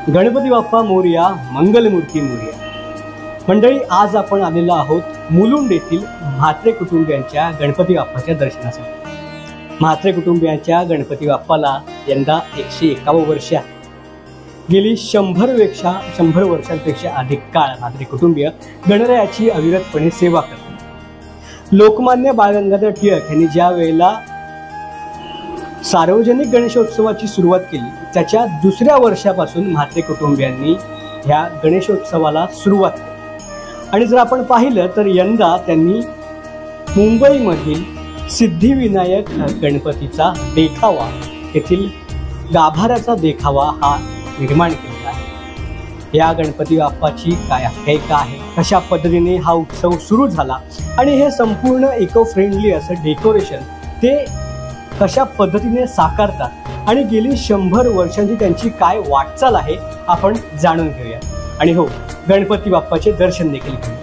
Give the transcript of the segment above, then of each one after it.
गणपती बाप्पा मोरया, मंगलमूर्ती मोरया। मंडळी, आज आपण आलेलो आहोत मुलुंड येथील म्हात्रे कुटुंबियांच्या गणपती बाप्पाच्या दर्शनासाठी। म्हात्रे कुटुंबियांच्या गणपती बाप्पाला यंदा 151 वर्ष आहे। गेली 100 वर्षांपेक्षा अधिक काळ म्हात्रे कुटुंबीय गणरायाची अविरतपणे सेवा करतात। लोकमान्य बाळ गंगाधर टिळक यांनी ज्या वेळेला सार्वजनिक गणेशोत्सवाची सुरुवात केली, त्याच्या दुसऱ्या वर्षापासून म्हात्रे कुटुंबियांनी ह्या गणेशोत्सवाला सुरुवात केली। आणि जर आपण पाहिलं तर यंदा त्यांनी मुंबईमधील सिद्धिविनायक गणपतीचा देखावा, येथील गाभाऱ्याचा देखावा हा निर्माण केलेला आहे। या गणपती बाप्पाची काय आख्यायिका आहे, कशा पद्धतीने हा उत्सव सुरू झाला आणि हे संपूर्ण इको फ्रेंडली असं डेकोरेशन ते कशा पद्धतीने साकारतात आणि गेली 100 वर्षांची त्यांची काय वाटचाल आहे आपण जाणून घेऊया। आणि हो, गणपती बाप्पाचे दर्शन देखील घेऊया।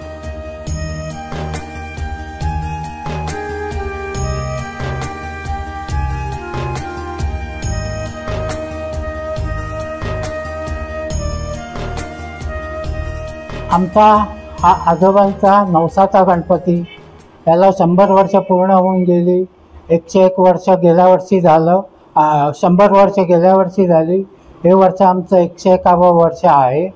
आमचा हा आजोबांचा नवसाचा गणपती, त्याला 100 वर्ष पूर्ण होऊन गेली। 101 वर्ष गेल्या वर्षी झालं, 100 वर्ष गेल्या वर्षी झाली। हे वर्ष आमचं 101वे वर्ष आहे।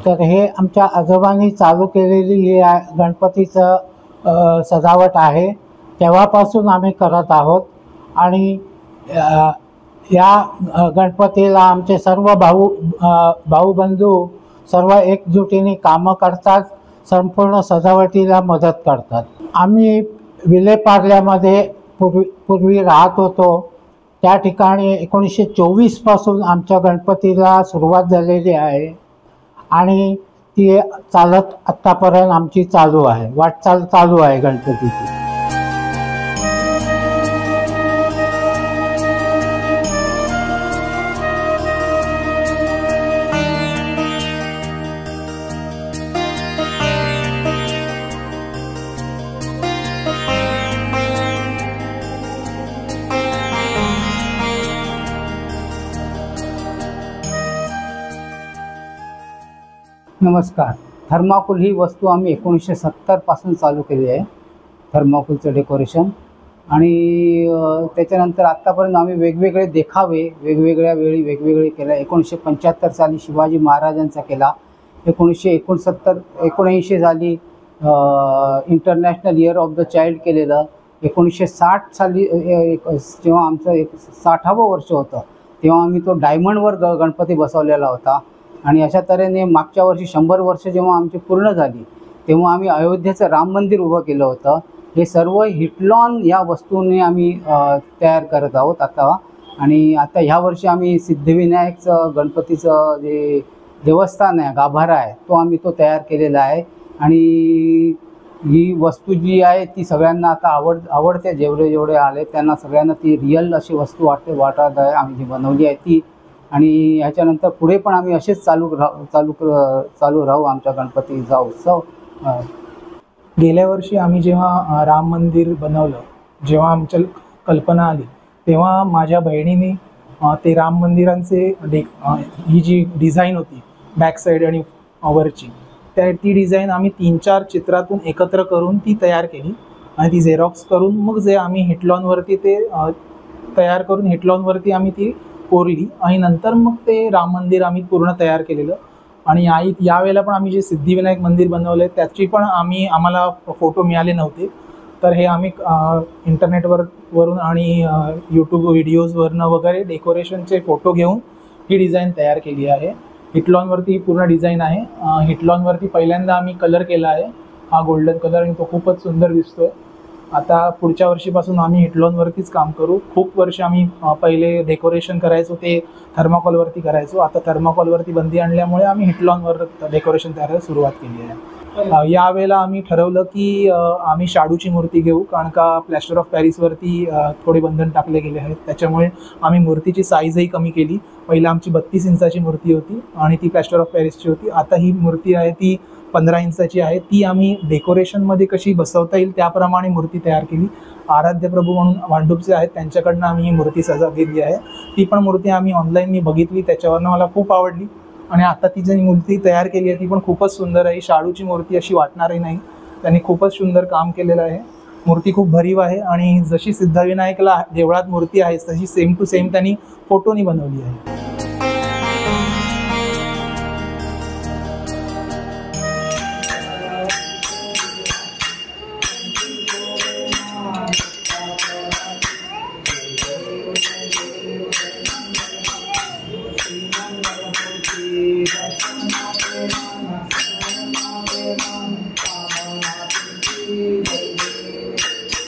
तर हे आमच्या आजोबांनी चालू केलेली ही गणपतीचं सजावट आहे, तेव्हापासून आम्ही करत आहोत। आणि या गणपतीला आमचे सर्व भाऊबंधू सर्व एकजुटीने कामं करतात, संपूर्ण सजावटीला मदत करतात। आम्ही विलेपार्ल्यामध्ये पूर्वी राहत होतो, त्या ठिकाणी 1924 पासून आमच्या गणपतीला सुरुवात झालेली आहे आणि ती चालत आत्तापर्यंत आमची चालू आहे, वाटचाल चालू आहे गणपतीची। नमस्कार। थर्माकोल ही वस्तू आम्ही 1970 पासून चालू केली आहे, थर्माकोलचं डेकोरेशन। आणि त्याच्यानंतर आत्तापर्यंत आम्ही वेगवेगळे देखावे वेगवेगळ्या वेळी वेगवेगळे केले। 1975 साली शिवाजी महाराजांचा केला, 1979 साली international year of the child केलेलं, 1960 साली जेव्हा आमचं 60वं वर्ष होतं तेव्हा आम्ही तो डायमंडवर गणपती बसवलेला होता। आणि अशा तऱ्हेने मागच्या वर्षी 100 वर्ष जेव्हा आमची पूर्ण झाली तेव्हा आम्ही अयोध्येचं राम मंदिर उभं केलं होतं। हे सर्व हिटलॉन या वस्तूंनी आम्ही तयार करत आहोत आता। आणि आता ह्या वर्षी आम्ही सिद्धिविनायकचं गणपतीचं जे देवस्थान आहे, गाभारा आहे, आम्ही तो तयार केलेला आहे। आणि ही वस्तू जी आहे ती सगळ्यांना आता आवडते, जेवढे आले त्यांना सगळ्यांना ती रिअल अशी वस्तू वाटत आहे आम्ही जी बनवली आहे ती। आणि ह्याच्यानंतर पुढे पण आम्ही असेच चालू राहू आमच्या गणपतीचा उत्सव। गेल्या वर्षी आम्ही जेव्हा राम मंदिर बनवलं, जेव्हा आमच्या कल्पना आली तेव्हा माझ्या बहिणीने ते राम मंदिरांचे ही जी डिझाईन होती बॅक साईड आणि वरची, ती डिझाईन आम्ही 3-4 चित्रातून एकत्र करून ती तयार केली आणि ती झेरॉक्स करून मग जे आम्ही हिटलॉनवरती ते तयार करून हिटलॉनवरती आम्ही ती कोरली आणि नंतर मग ते राम मंदिर आम्ही पूर्ण तयार केलेलं। आणि यावेळेला पण आम्ही जे सिद्धिविनायक मंदिर बनवलं त्याची पण आम्हाला फोटो मिळाले नव्हते, तर हे आम्ही इंटरनेटवरून आणि यूट्यूब व्हिडिओजवरनं वगैरे डेकोरेशनचे फोटो घेऊन ही डिझाईन तयार केली आहे। हिटलॉनवरती ही पूर्ण डिझाईन आहे। हिटलॉनवरती पहिल्यांदा आम्ही कलर केला आहे, हा गोल्डन कलर, आणि तो खूपच सुंदर दिसतोय। आता पुढच्या वर्षीपासून आम्ही हिटलॉनवरतीच काम करू। खूप वर्ष आम्ही पहिले डेकोरेशन करायचो ते थर्माकोलवरती करायचो, आता थर्माकोलवरती बंदी आणल्यामुळे आम्ही हिटलॉनवर डेकोरेशन करायला सुरुवात केली आहे। यावेळेला आम्ही ठरवलं की आम्ही शाडूची मूर्ती घेऊ, कारण का प्लॅस्टर ऑफ पॅरिसवरती थोडे बंधन टाकले गेले आहेत, त्याच्यामुळे आम्ही मूर्तीची साईजही कमी केली। पहिला आमची 32 इंचाची मूर्ती होती आणि ती प्लॅस्टर ऑफ पॅरिसची होती, आता ही मूर्ती आहे ती 15 इंचाची आहे। ती आम्ही डेकोरेशनमध्ये कशी बसवता येईल त्याप्रमाणे मूर्ती तयार केली। आराध्य प्रभू म्हणून भांडूपचे आहेत त्यांच्याकडनं आम्ही ही मूर्ती घेतली आहे। ती पण मूर्ती आम्ही ऑनलाईन बघितली, त्याच्यावरनं मला खूप आवडली आणि आता ती जी मूर्ती तयार केली आहे ती पण खूपच सुंदर आहे. शाडूची मूर्ती अशी वाटणारही नाही. त्यांनी खूपच सुंदर काम केलेलं आहे. मूर्ती खूप भरीव आहे आणि जशी सिद्धिविनायकला देवळात मूर्ती आहे तशी सेम टू सेम त्यांनी फोटोनी बनवली आहे.